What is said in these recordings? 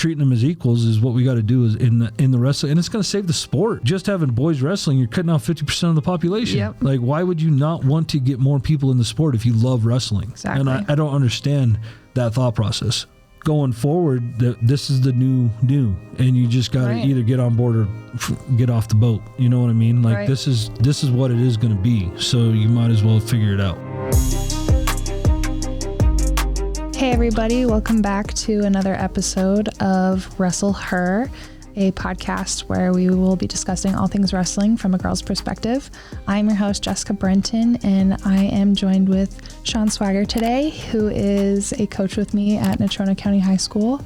treating them as equals is what we got to do is in the wrestling, and it's going to save the sport. Just having boys wrestling, you're cutting out 50% of the population. Yep. Like, why would you not want to get more people in the sport if you love wrestling? Exactly. And I don't understand that thought process. Going forward, this is the new, and you just got to either get on board or get off the boat. You know what I mean? Like, this is what it is going to be. So you might as well figure it out. Hey everybody, welcome back to another episode of Wrestle Her, a podcast where we will be discussing all things wrestling from a girl's perspective. I'm your host, Jessica Brenton, and I am joined with Sean Swagger today, who is a coach with me at Natrona County High School.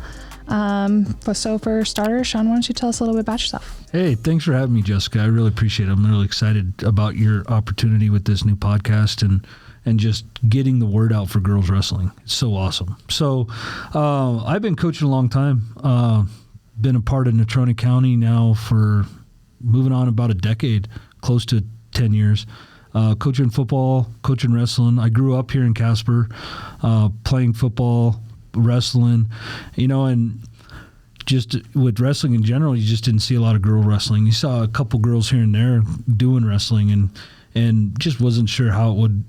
So for starters, Sean, why don't you tell us a little bit about yourself? Hey, thanks for having me, Jessica. I really appreciate it. I'm really excited about your opportunity with this new podcast and just getting the word out for girls wrestling. It's so awesome. So I've been coaching a long time. Been a part of Natrona County now for moving on about a decade, close to 10 years. Coaching football, coaching wrestling. I grew up here in Casper, playing football, wrestling, and just with wrestling in general, you just didn't see a lot of girl wrestling. You saw a couple girls here and there doing wrestling and just wasn't sure how it would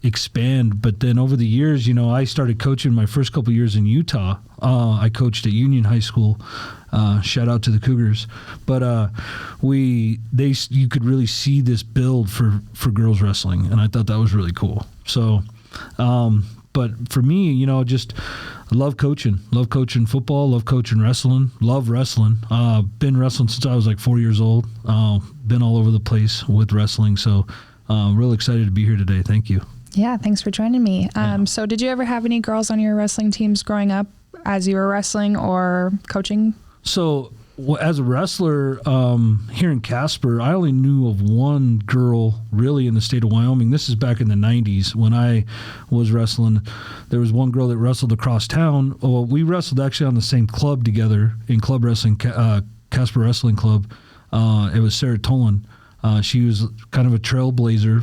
expand. But then over the years, I started coaching my first couple years in Utah. I coached at Union High School. Shout out to the Cougars. But you could really see this build for girls wrestling, and I thought that was really cool. So, but for me, just I love coaching football, love coaching wrestling, love wrestling. Been wrestling since I was like 4 years old. Been all over the place with wrestling. So, real excited to be here today. Thank you. Yeah, thanks for joining me. So did you ever have any girls on your wrestling teams growing up as you were wrestling or coaching? So as a wrestler here in Casper, I only knew of one girl really in the state of Wyoming. This is back in the 90s when I was wrestling. There was one girl that wrestled across town. Well, we wrestled actually on the same club together in club wrestling, Casper Wrestling Club. It was Sarah Tolan. She was kind of a trailblazer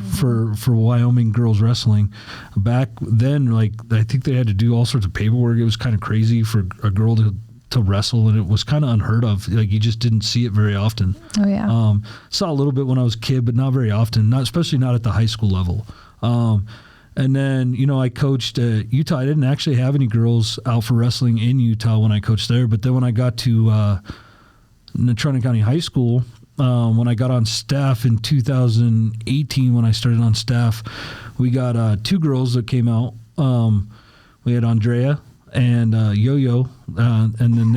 for Wyoming girls wrestling. Back then, I think they had to do all sorts of paperwork. It was kind of crazy for a girl to wrestle, and it was kind of unheard of. You just didn't see it very often. Oh, yeah. Saw a little bit when I was a kid, but not very often, especially not at the high school level. And then, I coached at Utah. I didn't actually have any girls out for wrestling in Utah when I coached there, but then when I got to Natrona County High School, when I got on staff in 2018, when I started on staff, we got two girls that came out. We had Andrea and Yo-Yo, and then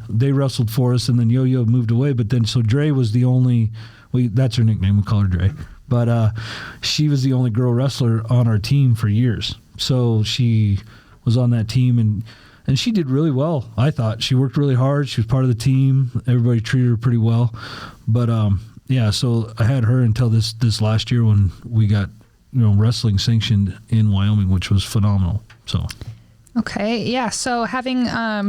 they wrestled for us, and then Yo-Yo moved away. But then, so Dre was the only, that's her nickname, we call her Dre. But she was the only girl wrestler on our team for years. So she was on that team, and she did really well, I thought. She worked really hard. She was part of the team. Everybody treated her pretty well. But, so I had her until this last year when we got, wrestling sanctioned in Wyoming, which was phenomenal. So. Okay, yeah. So having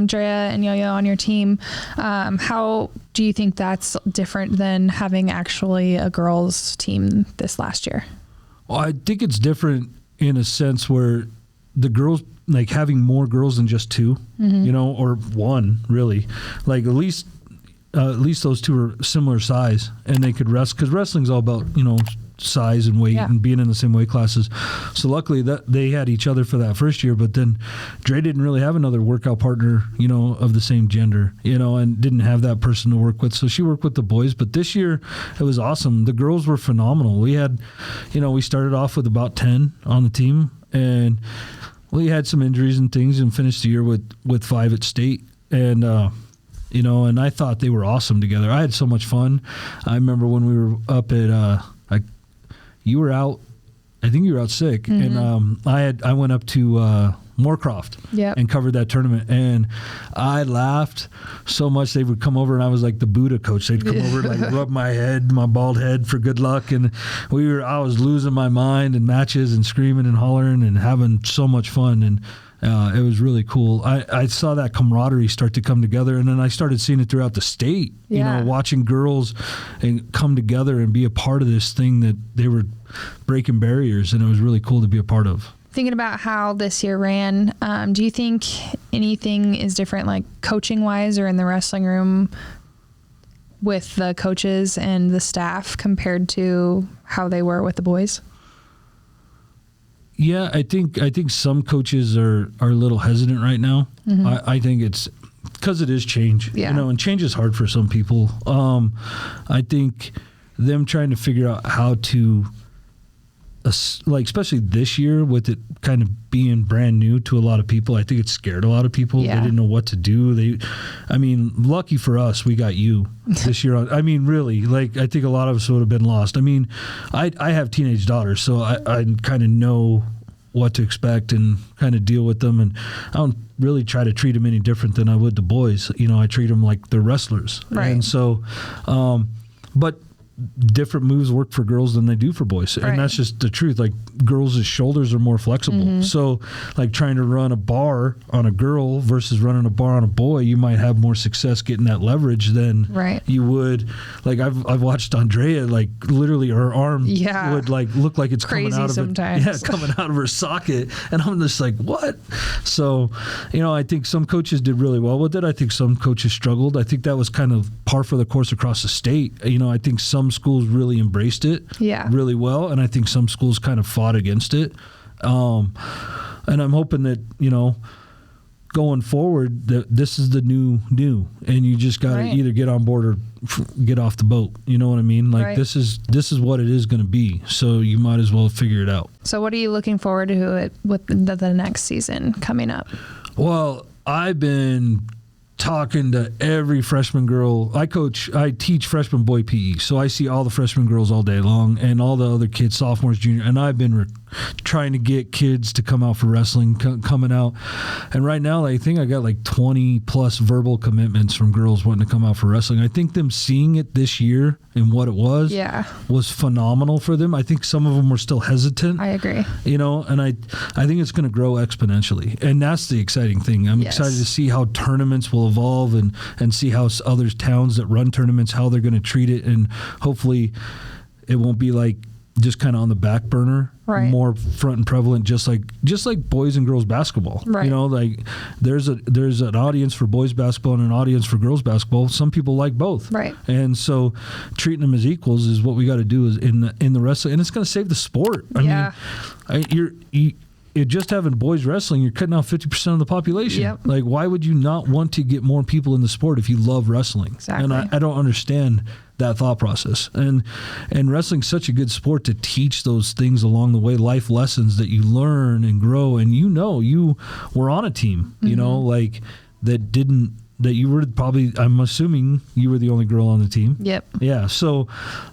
Drea and Yo-Yo on your team, how do you think that's different than having actually a girls' team this last year? Well, I think it's different in a sense where the girls, having more girls than just two, or one, really. At least those two are similar size, and they could wrestle, because wrestling's all about, size and weight and being in the same weight classes. So luckily that they had each other for that first year, but then Dre didn't really have another workout partner, of the same gender, and didn't have that person to work with. So she worked with the boys, but this year it was awesome. The girls were phenomenal. We had, we started off with about 10 on the team, and we had some injuries and things and finished the year with 5 at state. And, and I thought they were awesome together. I had so much fun. I remember when we were up at, you were out, I think you were out sick, and I went up to Moorcroft and covered that tournament, and I laughed so much. They would come over, and I was like the Buddha coach. They'd come over and rub my head, my bald head, for good luck, and I was losing my mind in matches and screaming and hollering and having so much fun, and it was really cool. I saw that camaraderie start to come together, and then I started seeing it throughout the state, watching girls and come together and be a part of this thing that they were breaking barriers, and it was really cool to be a part of. thinking about how this year ran, do you think anything is different, like coaching wise or in the wrestling room with the coaches and the staff compared to how they were with the boys? Yeah, I think some coaches are a little hesitant right now. I think it's because it is change, and change is hard for some people. I think them trying to figure out how to, especially this year with it kind of being brand new to a lot of people, I think it scared a lot of people. They didn't know what to do. Lucky for us, we got you this year. Really, I think a lot of us would have been lost. I have teenage daughters, so I kind of know what to expect and kind of deal with them. And I don't really try to treat them any different than I would the boys. I treat them like they're wrestlers. Right. And so, but different moves work for girls than they do for boys. And that's just the truth. Girls' shoulders are more flexible. So trying to run a bar on a girl versus running a bar on a boy, you might have more success getting that leverage than you would. I've watched Andrea, literally her arm would look like it's crazy coming out of sometimes. Coming out of her socket. And I'm just like, what? So, I think some coaches did really well with it. I think some coaches struggled. I think that was kind of par for the course across the state. I think some schools really embraced it really well, and I think some schools kind of fought against it. And I'm hoping that, going forward, that this is the new, and you just got to either get on board or get off the boat. You know what I mean? This is what it is going to be. So you might as well figure it out. So what are you looking forward to with the next season coming up? Well, I've been talking to every freshman girl. I teach freshman boy PE, so I see all the freshman girls all day long and all the other kids, sophomores, junior, and I've been trying to get kids to come out for wrestling, coming out. And right now, I think I got 20 plus verbal commitments from girls wanting to come out for wrestling. I think them seeing it this year and what it was phenomenal for them. I think some of them were still hesitant. I agree. And I think it's going to grow exponentially. And that's the exciting thing. I'm excited to see how tournaments will evolve and see how other towns that run tournaments, how they're going to treat it. And hopefully it won't be just kind of on the back burner, more front and prevalent, just like boys and girls basketball. Right. There's an audience for boys basketball and an audience for girls basketball. Some people like both. Right. And so treating them as equals is what we got to do is in the wrestling, and it's going to save the sport. You're just having boys wrestling, you're cutting out 50% of the population. Yep. Why would you not want to get more people in the sport if you love wrestling? Exactly. And I don't understand that thought process. And wrestling's such a good sport to teach those things along the way, life lessons that you learn and grow. And you were on a team, that you were probably, I'm assuming you were the only girl on the team. Yep. Yeah. So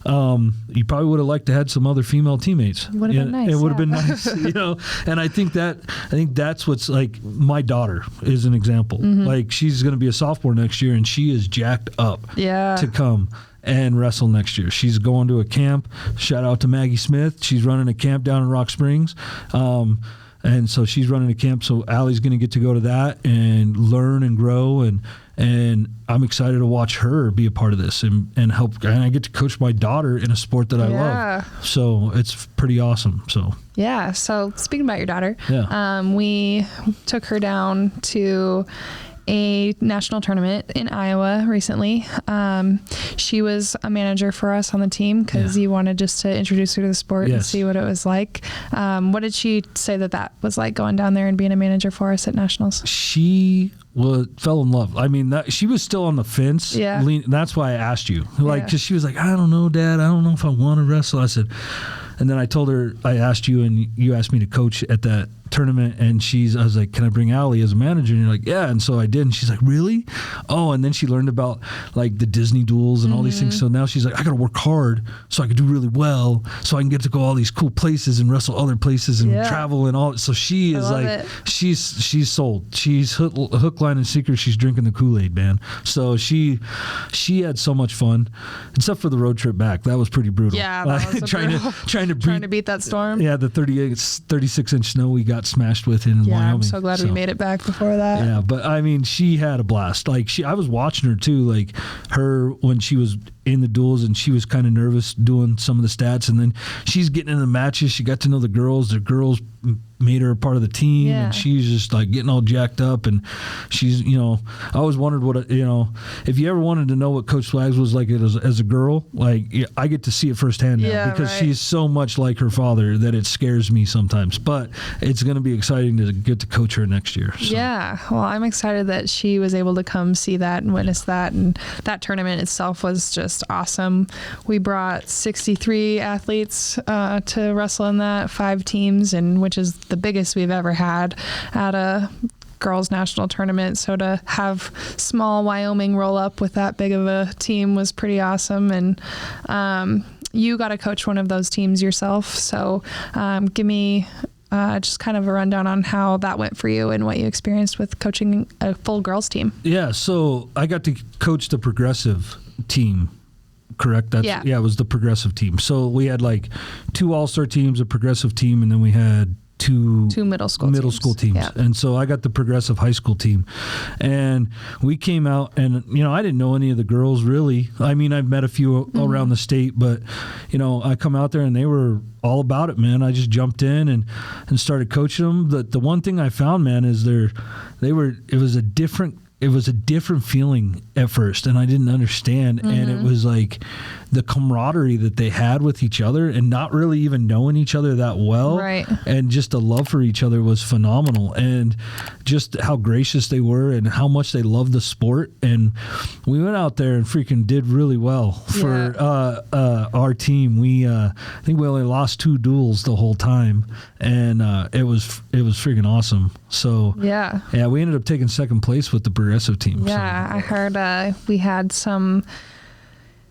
you probably would have liked to had some other female teammates. It would have been nice. It would have been nice, And I think that's what's my daughter is an example. She's going to be a sophomore next year and she is jacked up to come and wrestle next year. She's going to a camp. Shout out to Maggie Smith. She's running a camp down in Rock Springs. And so she's running a camp, so Allie's going to get to go to that and learn and grow, and I'm excited to watch her be a part of this and help. And I get to coach my daughter in a sport that I love, so it's pretty awesome. So speaking about your daughter, we took her down to a national tournament in Iowa recently. She was a manager for us on the team because you wanted just to introduce her to the sport and see what it was like. What did she say that was like going down there and being a manager for us at nationals? She fell in love. She was still on the fence. Yeah. That's why I asked you. Because she was like, I don't know, Dad. I don't know if I want to wrestle. I said, and then I told her, I asked you and you asked me to coach at that tournament, and I was like, can I bring Allie as a manager? And you're like, yeah. And so I did, and she's like, really? Oh, and then she learned about the Disney duels and all these things. So now she's like, I gotta work hard so I can do really well, so I can get to go all these cool places and wrestle other places and travel and all. So she is she's sold. She's hook, line, and sinker. She's drinking the Kool-Aid, man. So she had so much fun, except for the road trip back. That was pretty brutal. Yeah, that was trying to beat that storm. Yeah, the 36-inch snow we got smashed with in Wyoming. I'm so glad we made it back before that. Yeah, but she had a blast. I was watching her too, her when she was in the duels, and she was kind of nervous doing some of the stats, and then she's getting in the matches. She got to know the girls made her a part of the team, and she's just like getting all jacked up, and she's, I always wondered what, if you ever wanted to know what Coach Flags was like as a girl, like I get to see it firsthand now, because she's so much like her father that it scares me sometimes, but it's going to be exciting to get to coach her next year. So. Yeah. Well, I'm excited that she was able to come see that and witness that, and that tournament itself was just awesome. We brought 63 athletes to wrestle in that, 5 teams, and which is the biggest we've ever had at a girls national tournament. So to have small Wyoming roll up with that big of a team was pretty awesome. And you got to coach one of those teams yourself. So give me just kind of a rundown on how that went for you and what you experienced with coaching a full girls team. Yeah. So I got to coach the progressive team. Correct? It was the progressive team. So we had like 2 all-star teams, a progressive team, and then we had two middle school teams. Yeah. And so I got the progressive high school team, and we came out, and I didn't know any of the girls really. I mean, I've met a few around the state, but I come out there and they were all about it, man. I just jumped in and started coaching them. The one thing I found, man, is it was a different feeling at first, and I didn't understand. And it was like the camaraderie that they had with each other, and not really even knowing each other that well. Right. And just the love for each other was phenomenal, and just how gracious they were and how much they loved the sport. And we went out there and freaking did really well for our team. I think we only lost 2 duels the whole time, and it was freaking awesome. So we ended up taking second place with the progressive team. Yeah, so. I heard we had some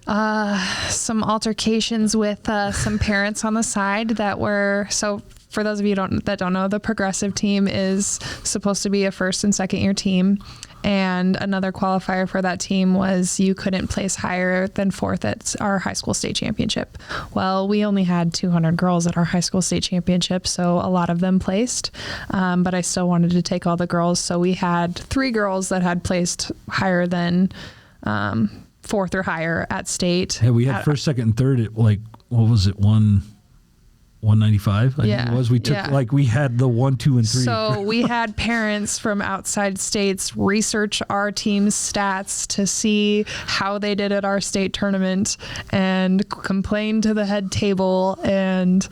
altercations with some parents on the side that were, so for those of you that don't know, the progressive team is supposed to be a first and second year team. And another qualifier for that team was you couldn't place higher than 4th at our high school state championship. Well, we only had 200 girls at our high school state championship, so a lot of them placed. But I still wanted to take all the girls. So we had 3 girls that had placed higher than 4th or higher at state. Yeah, we had first, second, and third at what was it, 195? I think it was. We took we had the 1, 2, and 3. So we had parents from outside states research our team's stats to see how they did at our state tournament and complain to the head table and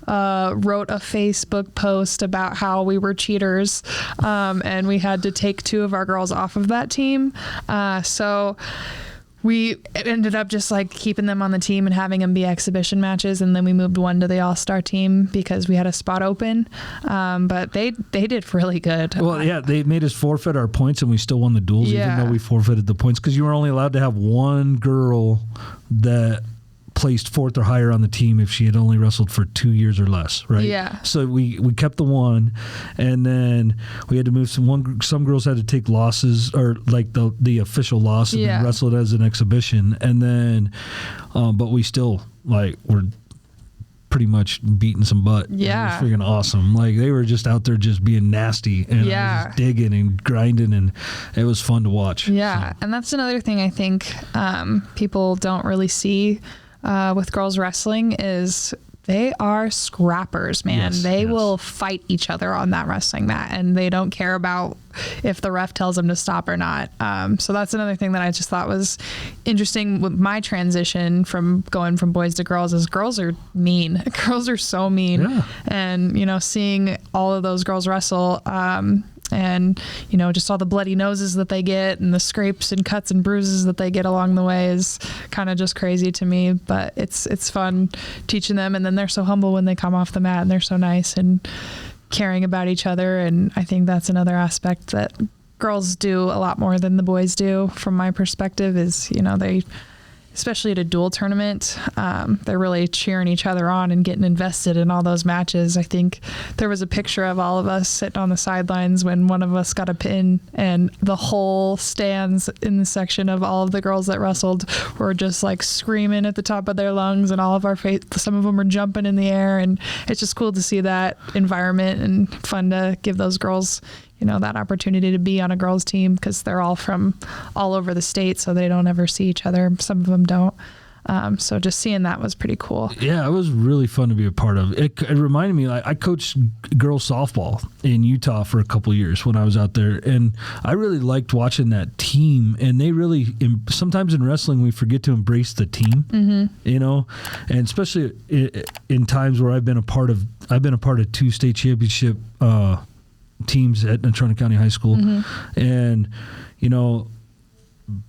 wrote a Facebook post about how we were cheaters, and we had to take 2 of our girls off of that team. So we ended up just like keeping them on the team and having them be exhibition matches, and then we moved 1 to the all-star team because we had a spot open. But they did really good. Well, they made us forfeit our points, and we still won the duels, even though we forfeited the points, because you were only allowed to have 1 girl that placed 4th or higher on the team if she had only wrestled for 2 years or less, right? Yeah. So we kept the 1, and then we had to move some girls had to take losses, or like the official loss, and then wrestle it as an exhibition, and then but we still were pretty much beating some butt. Yeah. It was freaking awesome. Like, they were just out there just being nasty and just digging and grinding, and it was fun to watch. Yeah. So. And that's another thing I think people don't really see with girls wrestling is they are scrappers, man. They will fight each other on that wrestling mat, and they don't care about if the ref tells them to stop or not. So that's another thing that I just thought was interesting with my transition from going from boys to girls is girls are mean. Girls are so mean. Yeah. And, seeing all of those girls wrestle, and just all the bloody noses that they get and the scrapes and cuts and bruises that they get along the way is kind of just crazy to me, but it's fun teaching them. And then they're so humble when they come off the mat, and they're so nice and caring about each other. And I think that's another aspect that girls do a lot more than the boys do from my perspective is, they, especially at a dual tournament, they're really cheering each other on and getting invested in all those matches. I think there was a picture of all of us sitting on the sidelines when one of us got a pin, and the whole stands in the section of all of the girls that wrestled were just like screaming at the top of their lungs, and all of our some of them were jumping in the air, and it's just cool to see that environment and fun to give those girls that opportunity to be on a girls team because they're all from all over the state, so they don't ever see each other. Some of them don't. So just seeing that was pretty cool. Yeah, it was really fun to be a part of. It reminded me, I coached girls softball in Utah for a couple of years when I was out there, and I really liked watching that team. And they really, sometimes in wrestling, we forget to embrace the team, and especially in times where I've been a part of 2 state championship teams at Natrona County High School, and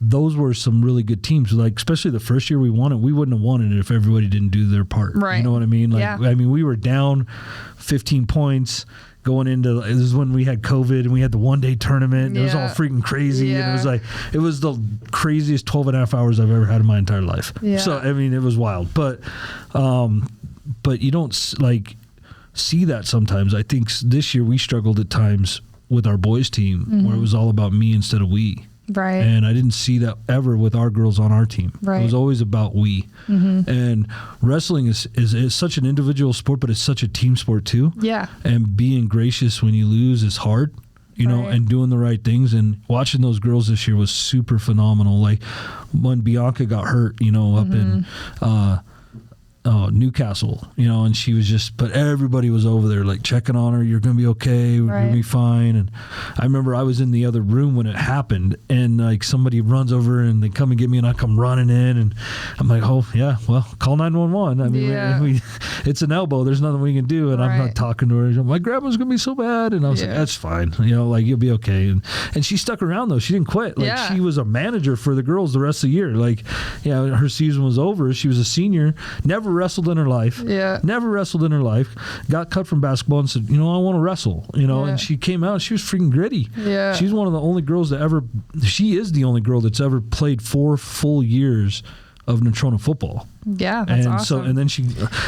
those were some really good teams. Like, especially the first year we won it, we wouldn't have won it if everybody didn't do their part. Right. You know what I mean? Like, yeah. I mean, we were down 15 points going into, this is when we had COVID and we had the 1-day tournament. It was all freaking crazy. Yeah. And it was the craziest 12 and a half hours I've ever had in my entire life. Yeah. So, I mean, it was wild. But you don't see that sometimes. I think this year we struggled at times with our boys team where it was all about me instead of we. Right. And I didn't see that ever with our girls on our team. Right. It was always about we. And wrestling is such an individual sport, but it's such a team sport too. Yeah. And being gracious when you lose is hard, and doing the right things. And watching those girls this year was super phenomenal. Like when Bianca got hurt, up in Newcastle, and she was but everybody was over there like checking on her. You're going to be okay. You're going to be fine. And I remember I was in the other room when it happened, and like somebody runs over and they come and get me, and I come running in, and I'm like, oh yeah, well, call 911. I mean, it's an elbow. There's nothing we can do. And I'm not talking to her. My grandma's going to be so bad. And I was like, that's fine. Like you'll be okay. And she stuck around though. She didn't quit. Like she was a manager for the girls the rest of the year. Like, her season was over. She was a senior, never wrestled in her life. Never wrestled in her life. Got cut from basketball and said, I want to wrestle. And she came out. She was freaking gritty. She's one of the only girls she is the only girl that's ever played 4 full years of Natrona football. Yeah, that's awesome. And then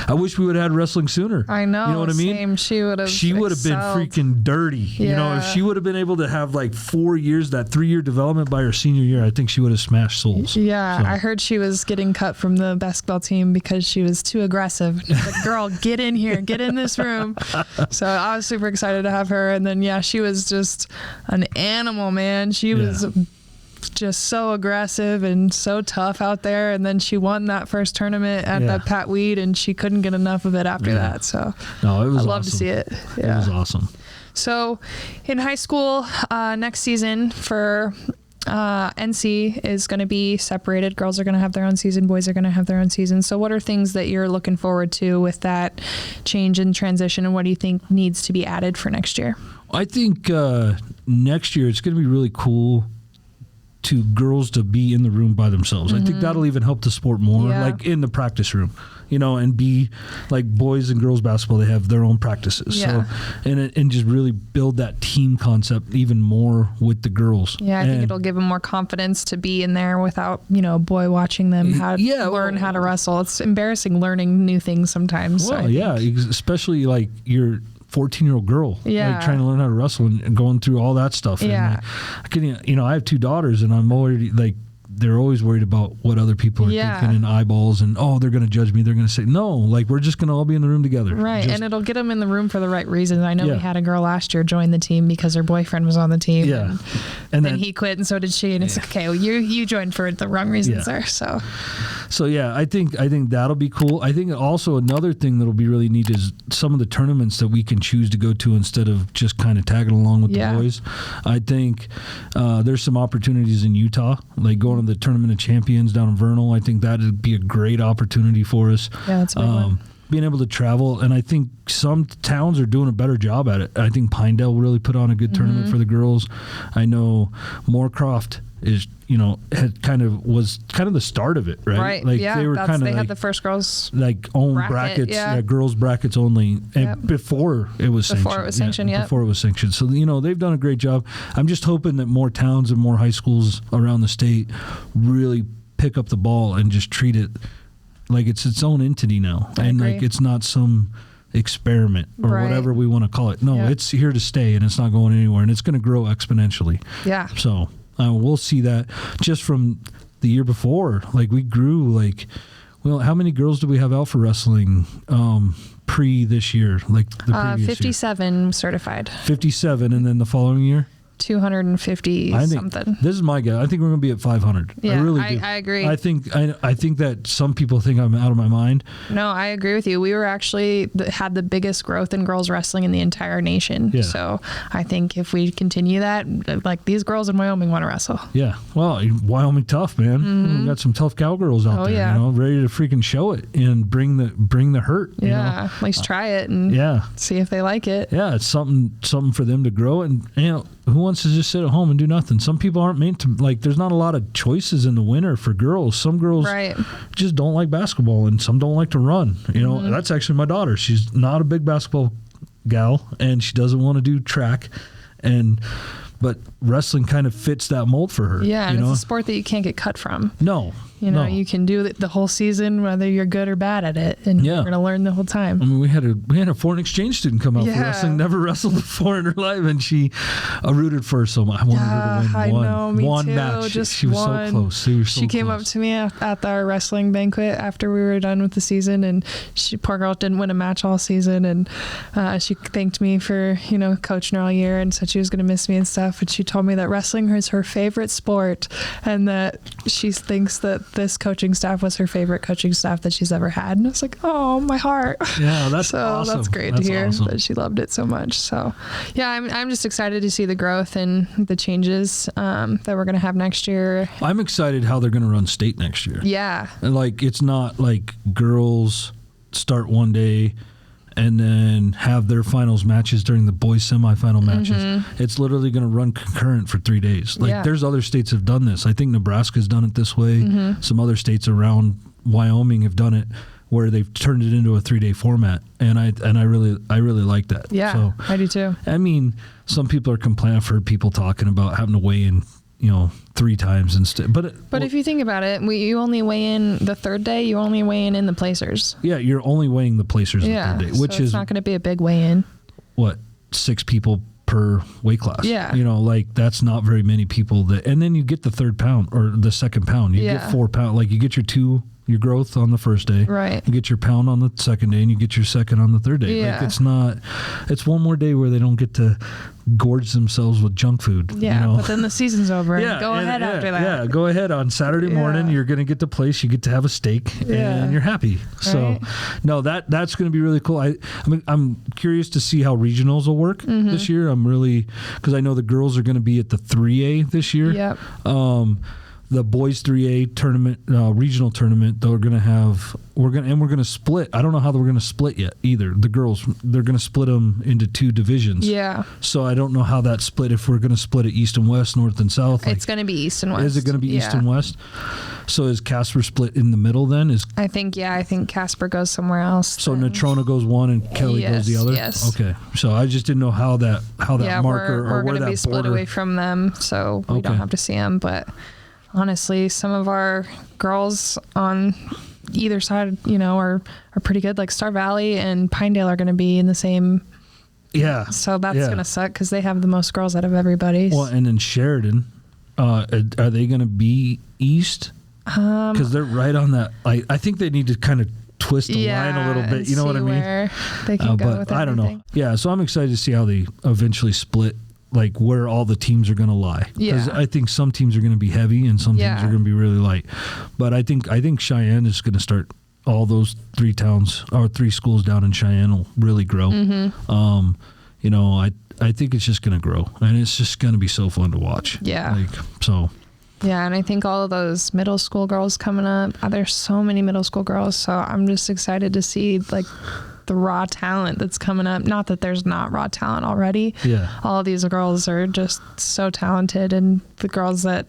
I wish we would have had wrestling sooner. I know. You know what I mean? Same. She would have been freaking dirty. If she would have been able to have like 4 years, that 3-year development by her senior year, I think she would have smashed souls. Yeah, so. I heard she was getting cut from the basketball team because she was too aggressive. Like, girl, get in here, get in this room. So I was super excited to have her. And then, she was just an animal, man. She was just so aggressive and so tough out there, and then she won that first tournament at the Pat Weed, and she couldn't get enough of it after that. So no, it was I'd love to see it. It was awesome. So in high school, next season for NC is going to be separated. Girls are going to have their own season, boys are going to have their own season. So what are things that you're looking forward to with that change and transition, and what do you think needs to be added for next year? I think next year it's going to be really cool to girls to be in the room by themselves. I think that'll even help the sport more, like in the practice room, and be like boys and girls basketball, they have their own practices. So, and just really build that team concept even more with the girls. Yeah, I think it'll give them more confidence to be in there without, a boy watching them learn how to wrestle. It's embarrassing learning new things sometimes. Well, especially like your 14-year-old girl, like trying to learn how to wrestle and going through all that stuff. Yeah. And I have 2 daughters, and I'm already like, they're always worried about what other people are thinking and eyeballs, and they're going to judge me. They're going to say, no, like we're just going to all be in the room together. Right. And it'll get them in the room for the right reasons. I know we had a girl last year join the team because her boyfriend was on the team. Yeah. And then he quit, and so did she. And it's okay. Well, you joined for the wrong reasons there. So I think that'll be cool. I think also another thing that'll be really neat is some of the tournaments that we can choose to go to instead of just kind of tagging along with the boys. I think there's some opportunities in Utah, like going to the Tournament of Champions down in Vernal. I think that'd be a great opportunity for us. Yeah, that's a big one. Being able to travel, and I think some towns are doing a better job at it. I think Pinedale really put on a good tournament for the girls. I know Moorcroft is, was kind of the start of it, right? Right. Like they were they had the first girls own brackets, girls brackets only, and before it was sanctioned. Before it was sanctioned. So they've done a great job. I'm just hoping that more towns and more high schools around the state really pick up the ball and just treat it like it's its own entity now, like it's not some experiment or whatever we want to call it. No, it's here to stay, and it's not going anywhere, and it's going to grow exponentially. Yeah. So we'll see that just from the year before. Like we grew, like Well, how many girls do we have out for wrestling pre this year? Like the previous 57 year? certified. 57, and then the following year? 250 something. This is my guess. I think we're going to be at 500. Yeah, I really do. I agree. I think that some people think I'm out of my mind. No, I agree with you. We were actually had the biggest growth in girls wrestling in the entire nation. Yeah. So I think if we continue that, like these girls in Wyoming want to wrestle. Yeah. Well, Wyoming tough, man. Mm-hmm. We got some tough cowgirls out there, yeah. you know, ready to freaking show it and bring the hurt. Yeah. You know? At least try it and see if they like it. Yeah. It's something for them to grow. And, you know, who wants to just sit at home and do nothing? Some people aren't meant to, like, there's not a lot of choices in the winter for girls. Some girls just don't like basketball and some don't like to run. You know, that's actually my daughter. She's not a big basketball gal and she doesn't want to do track. But wrestling kind of fits that mold for her. Yeah, and it's a sport that you can't get cut from. No. You know, you can do it the whole season, whether you're good or bad at it, and you're going to learn the whole time. I mean, we had a foreign exchange student come out for wrestling, never wrestled before in her life, and she rooted for her so much. I wanted her to win one match. Just she was one. So close. She came up to me at our wrestling banquet after we were done with the season, and poor girl didn't win a match all season, and she thanked me for coaching her all year, and said she was going to miss me and stuff. And she told me that wrestling is her favorite sport, and that she thinks that this coaching staff was her favorite coaching staff that she's ever had. And I was like, oh, my heart. Yeah, that's awesome. That's great to hear that she loved it so much. So yeah, I'm just excited to see the growth and the changes that we're going to have next year. I'm excited how they're going to run state next year. Yeah. And like, it's not like girls start one day and then have their finals matches during the boys semifinal matches. Mm-hmm. It's literally going to run concurrent for 3 days. Like there's other states have done this. I think Nebraska's done it this way. Mm-hmm. Some other states around Wyoming have done it where they've turned it into a 3-day format. And I really like that. Yeah, so, I do too. I mean, some people are complaining. I've heard people talking about having to weigh in 3 times instead. But if you think about it, you only weigh in the third day. You only weigh in the placers. Yeah, you're only weighing the placers the third day, which is not going to be a big weigh-in. What, 6 people per weight class? Yeah, like that's not very many people. And then you get the third pound or the second pound. You get 4 pounds. Like you get your growth on the first day. Right. You get your pound on the second day, and you get your second on the third day. Yeah. Like it's one more day where they don't get to gorge themselves with junk food. Yeah, but then the season's over. And go ahead after that. Yeah, go ahead on Saturday morning. You're going to get to place. You get to have a steak, and you're happy. So, no, that's going to be really cool. I'm curious to see how regionals will work this year. I'm really, because I know the girls are going to be at the 3A this year. Yep. The boys 3A tournament, regional tournament, we're going to split. I don't know how we're going to split yet either. The girls, they're going to split them into 2 divisions. Yeah. So I don't know how that split, if we're going to split it east and west, north and south. It's going to be east and west. Is it going to be east and west? So is Casper split in the middle then? I think Casper goes somewhere else. So Natrona goes one and Kelly goes the other? Yes. Okay. So I just didn't know how that marker or where that border. We're going to be split away from them, so we don't have to see them, but honestly, some of our girls on either side, are pretty good. Like Star Valley and Pinedale are going to be in the same. Yeah. So that's going to suck because they have the most girls out of everybody. Well, and then Sheridan, are they going to be east? Because they're right on that. I think they need to kind of twist the line a little bit. You know what I mean? Where they can go with everything. I don't know. Yeah. So I'm excited to see how they eventually split. Like where all the teams are going to lie. Because I think some teams are going to be heavy and some teams are going to be really light. But I think Cheyenne is going to start, all those 3 towns or 3 schools down in Cheyenne will really grow. Mm-hmm. I think it's just going to grow. And it's just going to be so fun to watch. Yeah. Yeah, and I think all of those middle school girls coming up, there's so many middle school girls. So I'm just excited to see the raw talent that's coming up. Not that there's not raw talent already. Yeah. All of these girls are just so talented, and the girls that,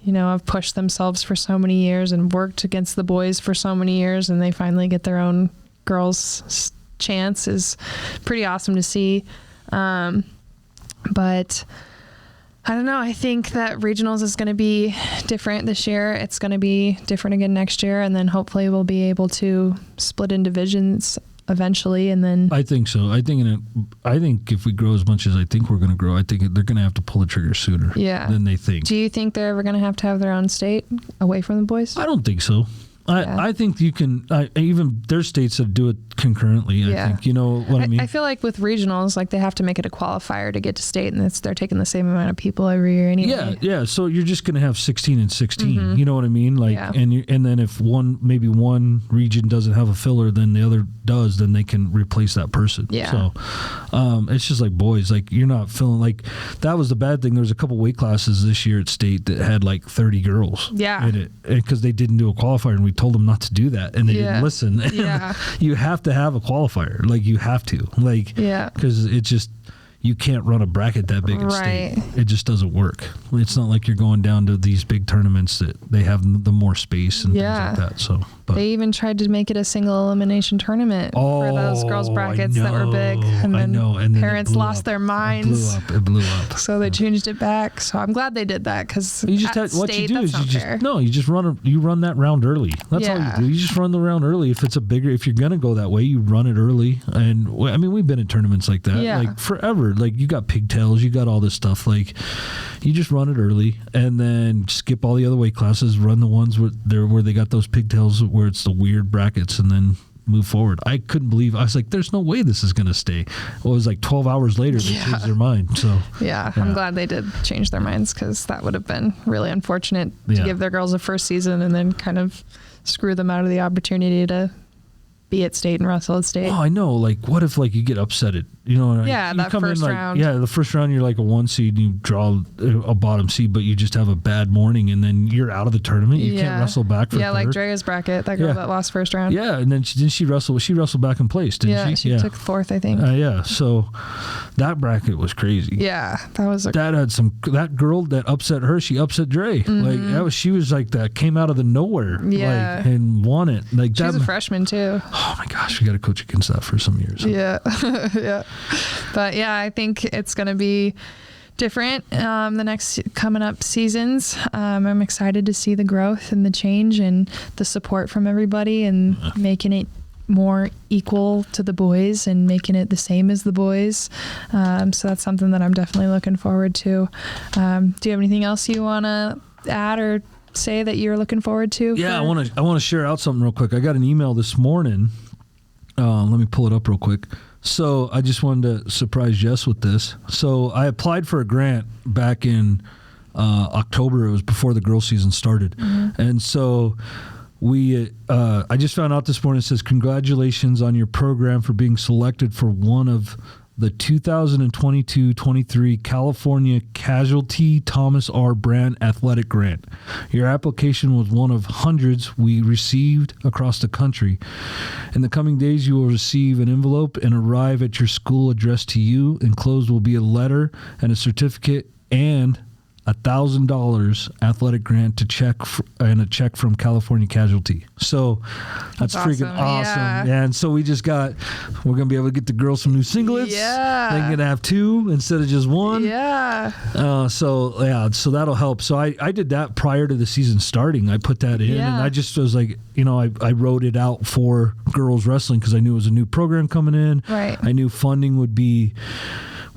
have pushed themselves for so many years and worked against the boys for so many years, and they finally get their own girls' chance is pretty awesome to see. But I don't know. I think that regionals is going to be different this year. It's going to be different again next year, and then hopefully we'll be able to split in divisions eventually, and then I think so. I think if we grow as much as I think we're going to grow, I think they're going to have to pull the trigger sooner than they think. Do you think they're ever going to have their own state away from the boys? I don't think so. I think you can, even there's states that do it concurrently, I think. You know what I mean? I feel like with regionals, like they have to make it a qualifier to get to state, and they're taking the same amount of people every year anyway. Yeah. So you're just going to have 16 and 16. You know what I mean? Like, and then if maybe one region doesn't have a filler, then the other does, then they can replace that person. Yeah. So it's just like boys, like you're not feeling like that was the bad thing. There was a couple weight classes this year at state that had like 30 girls in it because they didn't do a qualifier, and we told them not to do that, and they didn't listen. Yeah. You have to have a qualifier. Like you have to. Like, because it's just, you can't run a bracket that big at state. It just doesn't work. It's not like you're going down to these big tournaments that they have the more space and things like that. So, but they even tried to make it a single elimination tournament for those girls brackets that were big, and then parents lost their minds. It blew up. So they changed it back. So I'm glad they did that, because you just what you do is you just run that round early. That's all you do. You just run the round early. If you're gonna go that way, you run it early. And I mean, we've been in tournaments like that like forever. Like you got pigtails, you got all this stuff. Like you just run it early and then skip all the other weight classes, run the ones where they got those pigtails where it's the weird brackets, and then move forward. I couldn't believe, I was like, there's no way this is going to stay. Well, it was like 12 hours later they changed their mind. So I'm glad they did change their minds, because that would have been really unfortunate to give their girls a first season and then kind of screw them out of the opportunity to be at state and wrestle at state. Oh, I know. Like, what if like you get upset at, you that come first in, like, round. Yeah, the first round you're like a 1 seed and you draw a bottom seed, but you just have a bad morning and then you're out of the tournament. You can't wrestle back for third. Like Drea's bracket, that girl that lost first round. Yeah, and then she wrestled back in place, didn't she? She took fourth, I think. So that bracket was crazy. Yeah, that girl that upset her, she upset Dre. Like she was like that, came out of the nowhere, like, and won it. Like she's a freshman too. Oh my gosh, we got to coach against that for some years. Yeah, yeah. But I think it's going to be different the next coming up seasons. I'm excited to see the growth and the change and the support from everybody, and making it more equal to the boys and making it the same as the boys. So that's something that I'm definitely looking forward to. Do you have anything else you want to add or say that you're looking forward to? Yeah, I want to share out something real quick. I got an email this morning. Let me pull it up real quick. So I just wanted to surprise Jess with this. So I applied for a grant back in October. It was before the girls' season started. And so I just found out this morning, it says, congratulations on your program for being selected for one of the 2022-23 California Casualty Thomas R. Brand Athletic Grant. Your application was one of hundreds we received across the country. In the coming days, you will receive an envelope and arrive at your school addressed to you. Enclosed will be a letter and a certificate and $1,000 athletic grant to and a check from California Casualty. So that's freaking awesome. Yeah. And so we're going to be able to get the girls some new singlets. Yeah. They're going to have 2 instead of just 1. Yeah. So that'll help. So I did that prior to the season starting. I put that in and I just was like, I wrote it out for girls wrestling because I knew it was a new program coming in. Right. I knew funding would be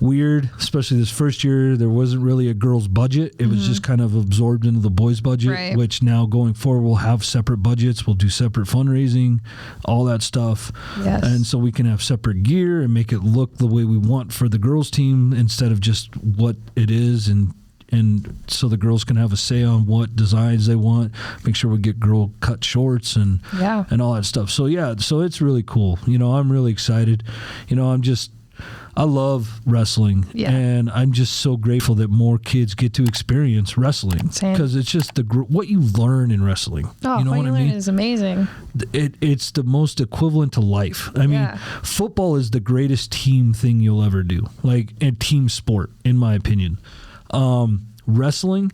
weird, especially this first year. There wasn't really a girls' budget. It was just kind of absorbed into the boys' budget, which now going forward we'll have separate budgets. We'll do separate fundraising, all that stuff. Yes. And so we can have separate gear and make it look the way we want for the girls' team instead of just what it is, and so the girls can have a say on what designs they want. Make sure we get girl cut shorts and all that stuff. So so it's really cool. I'm really excited. I love wrestling, and I'm just so grateful that more kids get to experience wrestling, because it's just what you learn in wrestling. Oh, you know what you learn mean? Is amazing. It's the most equivalent to life. I mean, football is the greatest team thing you'll ever do, like a team sport, in my opinion. Wrestling,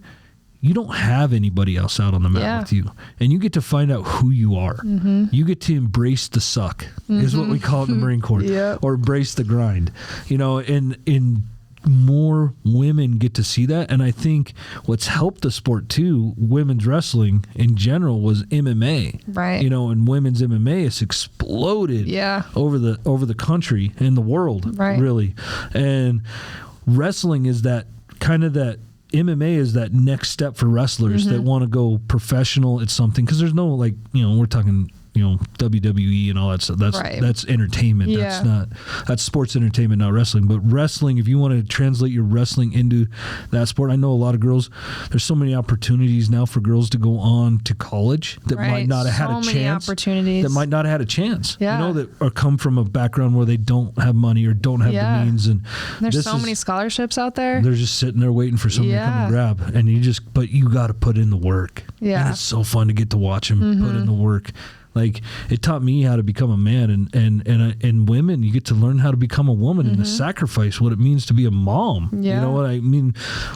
you don't have anybody else out on the mat with you, and you get to find out who you are. You get to embrace the suck, is what we call it in the Marine Corps, or embrace the grind. And more women get to see that, and I think what's helped the sport too, women's wrestling in general, was MMA. Right. And women's MMA has exploded over the country and the world, really. And wrestling is that kind of that MMA is that next step for wrestlers that want to go professional at something, because there's no, like, we're talking, WWE and all that stuff. That's entertainment. Yeah. That's sports entertainment, not wrestling. But wrestling, if you want to translate your wrestling into that sport, I know a lot of girls, there's so many opportunities now for girls to go on to college that might not have had a chance. Opportunities. That might not have had a chance. Yeah. That or come from a background where they don't have money or don't have the means. And there's so many scholarships out there. They're just sitting there waiting for somebody to come and grab. And but you got to put in the work. Yeah. And it's so fun to get to watch them put in the work. Like, it taught me how to become a man, and women, you get to learn how to become a woman and the sacrifice, what it means to be a mom. Yeah. You know what I mean?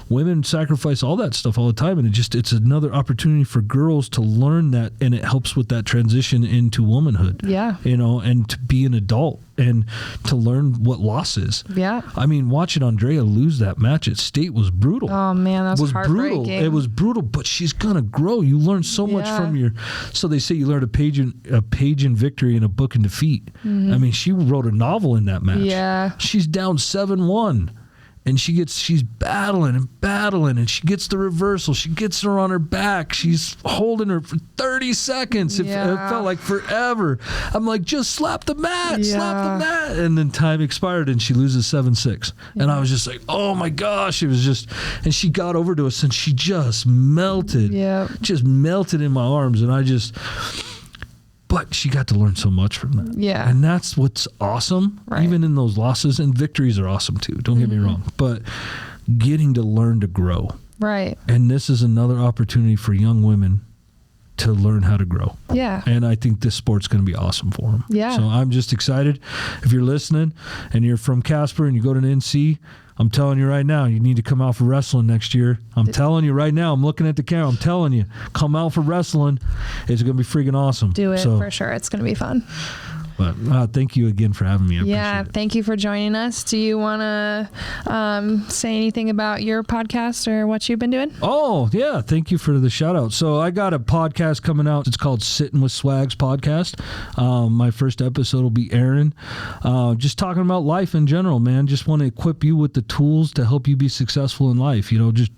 Women sacrifice all that stuff all the time, and it's another opportunity for girls to learn that, and it helps with that transition into womanhood. Yeah. And to be an adult and to learn what loss is. Yeah. I mean, watching Andrea lose that match at State was brutal. Oh man, that was heartbreaking. Brutal. It was brutal, but she's gonna grow. You learn so much from so they say you learn a page in victory and a book in defeat. I mean, she wrote a novel in that match. Yeah. She's down 7-1. And she's battling, and she gets the reversal. She gets her on her back. She's holding her for 30 seconds. It felt like forever. I'm like, just slap the mat, slap the mat. And then time expired, and she loses 7-6. And I was just like, oh my gosh. It was just, and she got over to us, and she just melted. Yeah. Just melted in my arms. And but she got to learn so much from that. Yeah. And that's what's awesome. Right. Even in those losses, and victories are awesome too. Don't get me wrong. But getting to learn to grow. Right. And this is another opportunity for young women to learn how to grow. Yeah. And I think this sport's going to be awesome for them. Yeah. So I'm just excited. If you're listening and you're from Casper and you go to an NC, I'm telling you right now, you need to come out for wrestling next year. I'm telling you right now, I'm looking at the camera, I'm telling you, come out for wrestling. It's going to be freaking awesome. Do it for sure. It's going to be fun. But thank you again for having me. I appreciate it. Thank you for joining us. Do you want to say anything about your podcast or what you've been doing? Oh, yeah. Thank you for the shout out. So I got a podcast coming out. It's called Sittin with Swags podcast. My first episode will be airing. Just talking about life in general, man. Just want to equip you with the tools to help you be successful in life. Just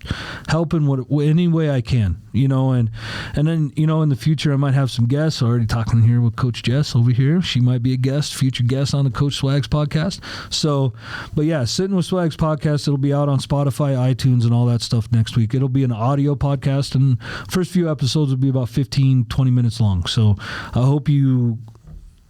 helping any way I can, and then, in the future, I might have some guests. Already talking here with Coach Jess over here. She might be a future guest on the Coach Swags podcast. So, but yeah, Sittin with Swags podcast. It'll be out on Spotify, iTunes, and all that stuff next week. It'll be an audio podcast, and first few episodes will be about 15-20 minutes long. So I hope you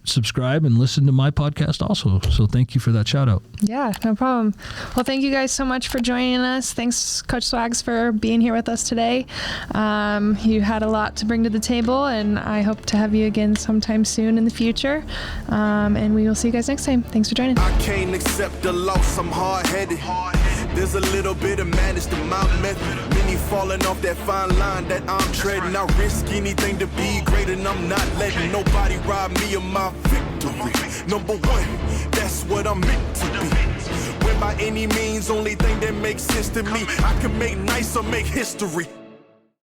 subscribe and listen to my podcast also. So thank you for that shout out. Yeah, no problem. Well, thank you guys so much for joining us. Thanks, Coach Swags, for being here with us today. You had a lot to bring to the table, and I hope to have you again sometime soon in the future. And we will see you guys next time. Thanks for joining. I can't accept the loss. I'm hard-headed. There's a little bit of madness to my method. Many falling off that fine line that I'm treading. I risk anything to be great, and I'm not letting nobody rob me of my victory. Number one, that's what I'm meant to be. When by any means, only thing that makes sense to me, I can make nice or make history.